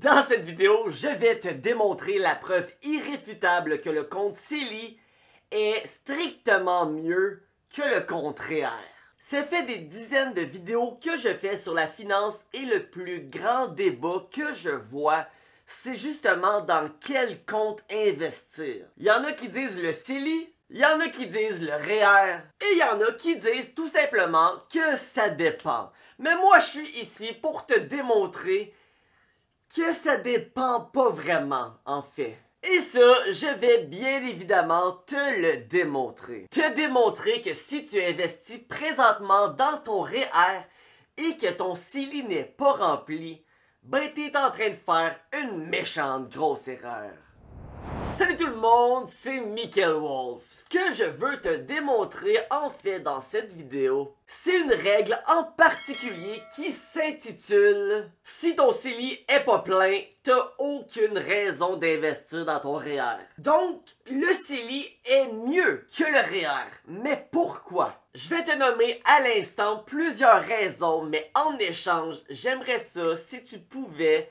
Dans cette vidéo, je vais te démontrer la preuve irréfutable que le compte CELI est strictement mieux que le compte REER. Ça fait des dizaines de vidéos que je fais sur la finance et le plus grand débat que je vois, c'est justement dans quel compte investir. Il y en a qui disent le CELI, il y en a qui disent le REER, et il y en a qui disent tout simplement que ça dépend. Mais moi, je suis ici pour te démontrer que ça dépend pas vraiment, en fait. Et ça, je vais bien évidemment te le démontrer. Te démontrer que si tu investis présentement dans ton REER et que ton CELI n'est pas rempli, ben t'es en train de faire une méchante grosse erreur. Salut tout le monde, c'est Michael Wolf. Ce que je veux te démontrer en fait dans cette vidéo, c'est une règle en particulier qui s'intitule « Si ton CELI est pas plein, t'as aucune raison d'investir dans ton REER ». Donc, le CELI est mieux que le REER. Mais pourquoi? Je vais te nommer à l'instant plusieurs raisons, mais en échange, j'aimerais ça si tu pouvais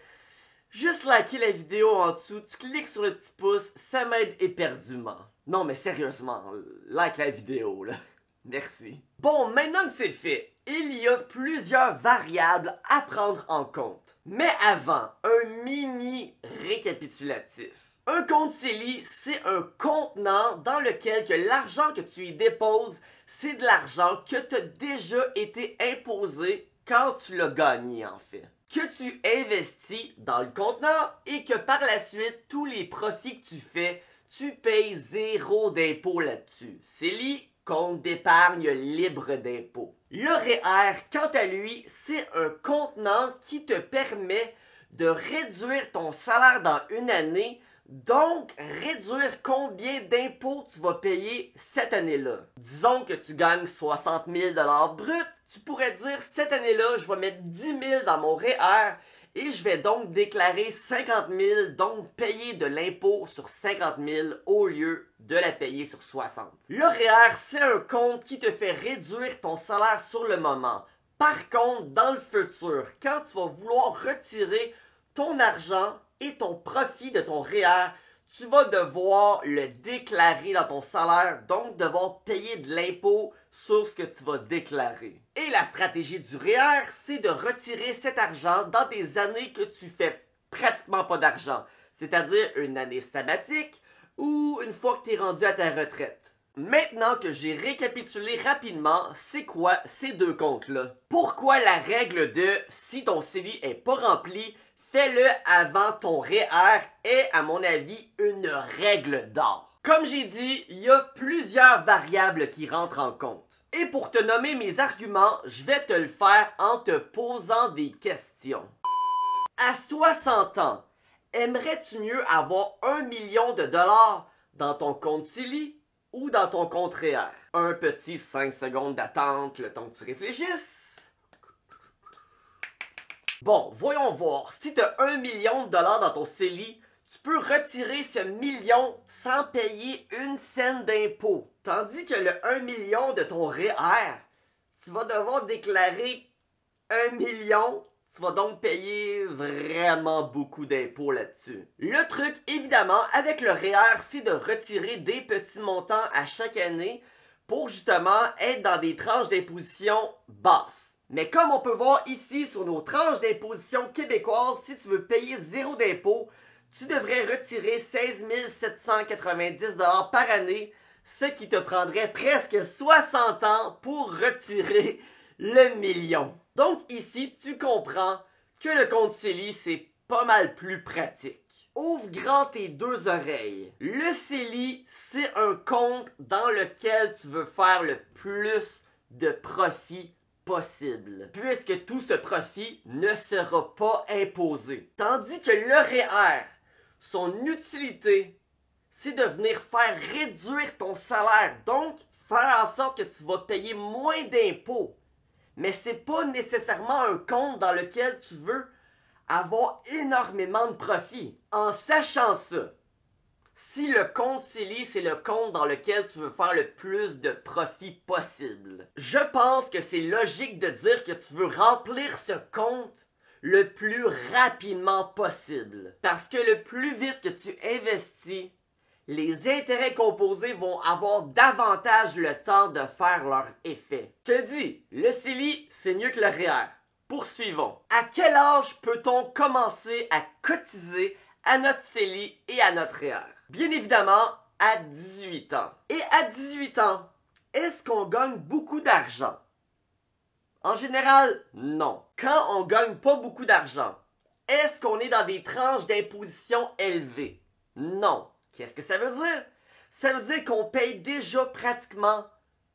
juste liker la vidéo en dessous, tu cliques sur le petit pouce, ça m'aide éperdument. Non mais sérieusement, like la vidéo là. Merci. Bon, maintenant que c'est fait, il y a plusieurs variables à prendre en compte. Mais avant, un mini récapitulatif. Un compte CELI, c'est un contenant dans lequel que l'argent que tu y déposes, c'est de l'argent que tu as déjà été imposé quand tu l'as gagné en fait. Que tu investis dans le contenant et que par la suite, tous les profits que tu fais, tu payes zéro d'impôt là-dessus. CELI, compte d'épargne libre d'impôt. Le REER, quant à lui, c'est un contenant qui te permet de réduire ton salaire dans une année, donc réduire combien d'impôts tu vas payer cette année-là. Disons que tu gagnes 60 000 $ brut, tu pourrais dire cette année-là, je vais mettre 10 000 dans mon REER et je vais donc déclarer 50 000, donc payer de l'impôt sur 50 000 au lieu de la payer sur 60. Le REER, c'est un compte qui te fait réduire ton salaire sur le moment. Par contre, dans le futur, quand tu vas vouloir retirer ton argent et ton profit de ton REER, tu vas devoir le déclarer dans ton salaire, donc devoir payer de l'impôt sur ce que tu vas déclarer. Et la stratégie du REER, c'est de retirer cet argent dans des années que tu fais pratiquement pas d'argent, c'est-à-dire une année sabbatique ou une fois que tu es rendu à ta retraite. Maintenant que j'ai récapitulé rapidement, c'est quoi ces deux comptes-là? Pourquoi la règle de si ton CELI est pas rempli, fais-le avant ton REER est, à mon avis, une règle d'or. Comme j'ai dit, il y a plusieurs variables qui rentrent en compte. Et pour te nommer mes arguments, je vais te le faire en te posant des questions. À 60 ans, aimerais-tu mieux avoir 1 million de dollars dans ton compte CELI ou dans ton compte REER? Un petit 5 secondes d'attente, le temps que tu réfléchisses. Bon, voyons voir. Si tu as 1 million de dollars dans ton CELI, tu peux retirer ce million sans payer une scène d'impôt. Tandis que le 1 million de ton REER, tu vas devoir déclarer 1 million. Tu vas donc payer vraiment beaucoup d'impôts là-dessus. Le truc, évidemment, avec le REER, c'est de retirer des petits montants à chaque année pour justement être dans des tranches d'imposition basses. Mais comme on peut voir ici sur nos tranches d'imposition québécoises, si tu veux payer zéro d'impôt, tu devrais retirer 16 790 $ par année, ce qui te prendrait presque 60 ans pour retirer le million. Donc ici, tu comprends que le compte CELI, c'est pas mal plus pratique. Ouvre grand tes deux oreilles. Le CELI, c'est un compte dans lequel tu veux faire le plus de profit possible, puisque tout ce profit ne sera pas imposé. Tandis que le REER, son utilité, c'est de venir faire réduire ton salaire, donc faire en sorte que tu vas payer moins d'impôts. Mais c'est pas nécessairement un compte dans lequel tu veux avoir énormément de profit. En sachant ça, si le compte CELI, c'est le compte dans lequel tu veux faire le plus de profit possible, je pense que c'est logique de dire que tu veux remplir ce compte le plus rapidement possible. Parce que le plus vite que tu investis, les intérêts composés vont avoir davantage le temps de faire leur effet. Je te dis, le CELI, c'est mieux que le REER. Poursuivons. À quel âge peut-on commencer à cotiser à notre CELI et à notre REER? Bien évidemment, à 18 ans. Et à 18 ans, est-ce qu'on gagne beaucoup d'argent? En général, non. Quand on gagne pas beaucoup d'argent, est-ce qu'on est dans des tranches d'imposition élevées? Non. Qu'est-ce que ça veut dire? Ça veut dire qu'on paye déjà pratiquement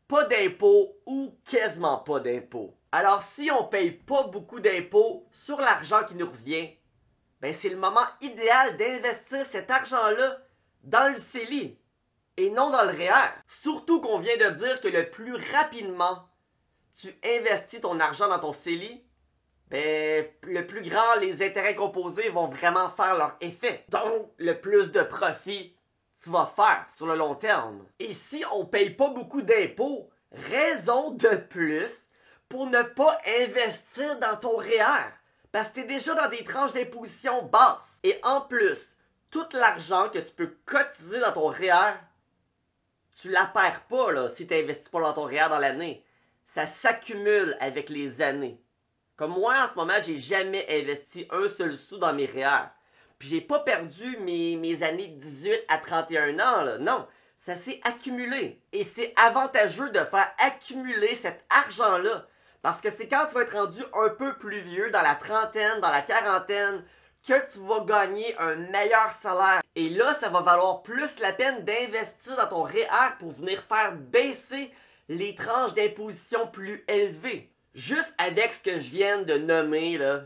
pas d'impôts ou quasiment pas d'impôts. Alors si on paye pas beaucoup d'impôts sur l'argent qui nous revient, ben c'est le moment idéal d'investir cet argent-là dans le CELI et non dans le REER. Surtout qu'on vient de dire que le plus rapidement tu investis ton argent dans ton CELI, ben, le plus grand, les intérêts composés vont vraiment faire leur effet. Donc, le plus de profit tu vas faire sur le long terme. Et si on paye pas beaucoup d'impôts, raison de plus pour ne pas investir dans ton REER. Parce que tu es déjà dans des tranches d'imposition basses. Et en plus, tout l'argent que tu peux cotiser dans ton REER, tu la perds pas là, si tu n'investis pas dans ton REER dans l'année. Ça s'accumule avec les années. Comme moi, en ce moment, j'ai jamais investi un seul sou dans mes REER. Puis j'ai pas perdu mes années de 18 à 31 ans, là. Non, ça s'est accumulé. Et c'est avantageux de faire accumuler cet argent-là. Parce que c'est quand tu vas être rendu un peu plus vieux, dans la trentaine, dans la quarantaine, que tu vas gagner un meilleur salaire. Et là, ça va valoir plus la peine d'investir dans ton REER pour venir faire baisser les tranches d'imposition plus élevées. Juste avec ce que je viens de nommer, là,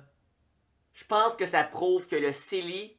je pense que ça prouve que le CELI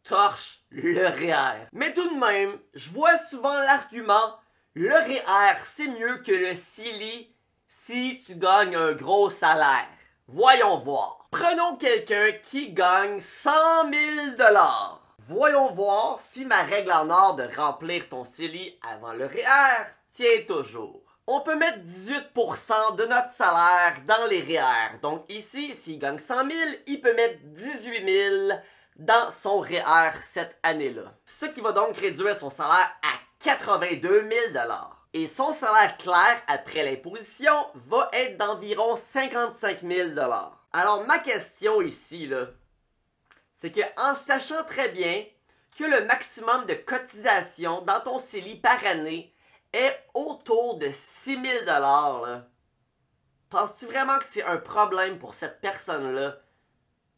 torche le REER. Mais tout de même, je vois souvent l'argument, le REER c'est mieux que le CELI si tu gagnes un gros salaire. Voyons voir. Prenons quelqu'un qui gagne 100 000 $. Voyons voir si ma règle en or de remplir ton CELI avant le REER tient toujours. On peut mettre 18% de notre salaire dans les REER. Donc ici, s'il gagne 100 000, il peut mettre 18 000 dans son REER cette année-là. Ce qui va donc réduire son salaire à 82 000 $. Et son salaire clair après l'imposition va être d'environ 55 000 $. Alors ma question ici, là, c'est qu'en sachant très bien que le maximum de cotisation dans ton CELI par année est autour de 6 000 $, penses-tu vraiment que c'est un problème pour cette personne-là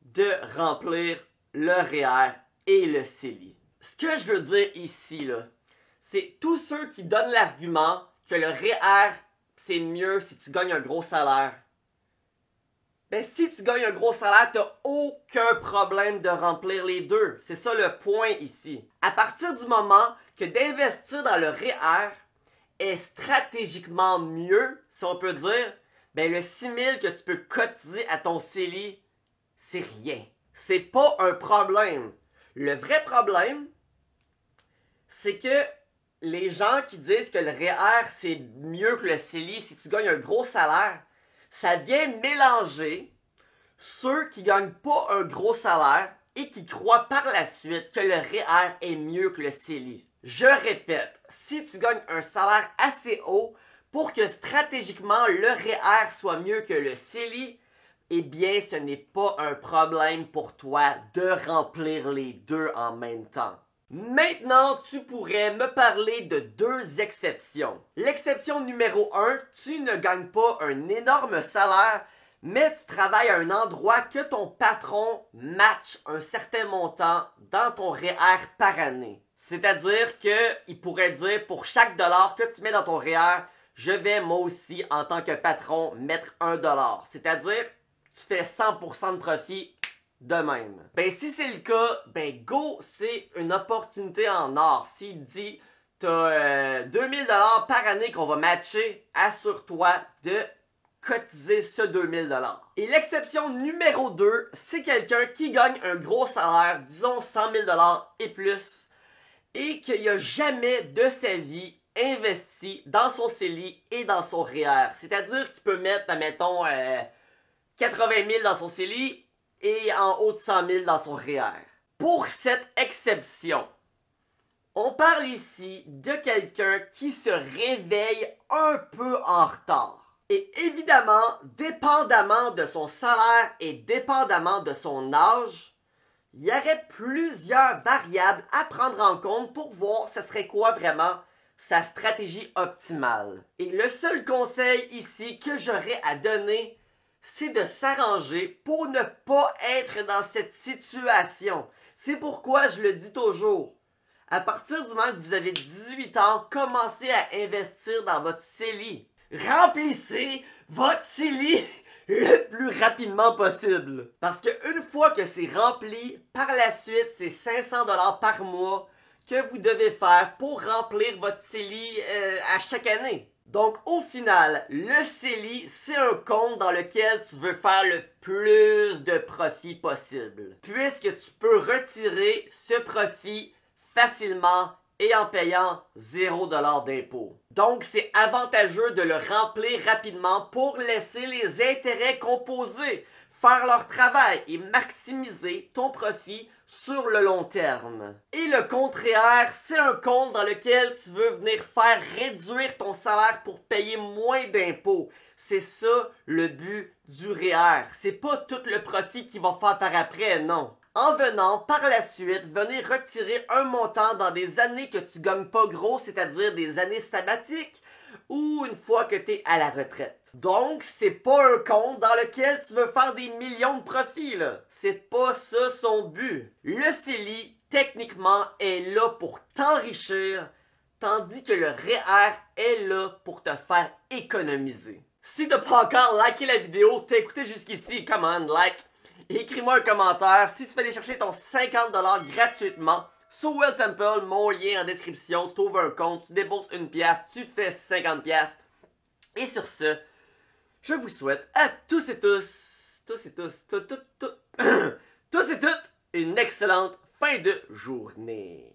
de remplir le REER et le CELI? Ce que je veux dire ici, là, c'est tous ceux qui donnent l'argument que le REER, c'est mieux si tu gagnes un gros salaire. Ben, si tu gagnes un gros salaire, tu n'as aucun problème de remplir les deux. C'est ça le point ici. À partir du moment que d'investir dans le REER est stratégiquement mieux, si on peut dire, ben le 6 000 que tu peux cotiser à ton CELI, c'est rien. C'est pas un problème. Le vrai problème, c'est que les gens qui disent que le REER c'est mieux que le CELI si tu gagnes un gros salaire, ça vient mélanger ceux qui gagnent pas un gros salaire et qui croient par la suite que le REER est mieux que le CELI. Je répète, si tu gagnes un salaire assez haut pour que stratégiquement le REER soit mieux que le CELI, eh bien ce n'est pas un problème pour toi de remplir les deux en même temps. Maintenant, tu pourrais me parler de deux exceptions. L'exception numéro 1, tu ne gagnes pas un énorme salaire, mais tu travailles à un endroit que ton patron matche un certain montant dans ton REER par année. C'est-à-dire qu'il pourrait dire pour chaque dollar que tu mets dans ton REER, je vais moi aussi en tant que patron mettre $1. C'est-à-dire tu fais 100% de profit de même. Ben si c'est le cas, ben go, c'est une opportunité en or. S'il dit t'as 2000 $ par année qu'on va matcher, assure-toi de cotiser ce 2000 $. Et l'exception numéro 2, c'est quelqu'un qui gagne un gros salaire, disons 100 000 $ et plus, et qu'il n'a jamais de sa vie investi dans son CELI et dans son REER. C'est-à-dire qu'il peut mettre, admettons, 80 000 dans son CELI et en haut de 100 000 dans son REER. Pour cette exception, on parle ici de quelqu'un qui se réveille un peu en retard. Et évidemment, dépendamment de son salaire et dépendamment de son âge, il y aurait plusieurs variables à prendre en compte pour voir ce serait quoi vraiment sa stratégie optimale. Et le seul conseil ici que j'aurais à donner, c'est de s'arranger pour ne pas être dans cette situation. C'est pourquoi je le dis toujours. À partir du moment que vous avez 18 ans, commencez à investir dans votre CELI. Remplissez votre CELI le plus rapidement possible. Parce qu'une fois que c'est rempli, par la suite, c'est 500 $ par mois que vous devez faire pour remplir votre CELI à chaque année. Donc, au final, le CELI, c'est un compte dans lequel tu veux faire le plus de profit possible. Puisque tu peux retirer ce profit facilement et en payant 0 $ d'impôt. Donc, c'est avantageux de le remplir rapidement pour laisser les intérêts composés faire leur travail et maximiser ton profit sur le long terme. Et le compte REER, c'est un compte dans lequel tu veux venir faire réduire ton salaire pour payer moins d'impôts. C'est ça le but du REER. C'est pas tout le profit qu'il va faire par après, non. En venant par la suite venir retirer un montant dans des années que tu gagnes pas gros, c'est-à-dire des années sabbatiques, ou une fois que tu es à la retraite. Donc, c'est pas un compte dans lequel tu veux faire des millions de profits, là. C'est pas ça son but. Le CELI, techniquement, est là pour t'enrichir, tandis que le REER est là pour te faire économiser. Si t'as pas encore liké la vidéo, t'as écouté jusqu'ici, come on, like. Écris-moi un commentaire si tu veux aller chercher ton 50 $ gratuitement. Sur Wealthsimple, mon lien en description, tu ouvres un compte, tu débourses 1 pièce, tu fais 50 pièces. Et sur ce, je vous souhaite à tous et toutes, une excellente fin de journée.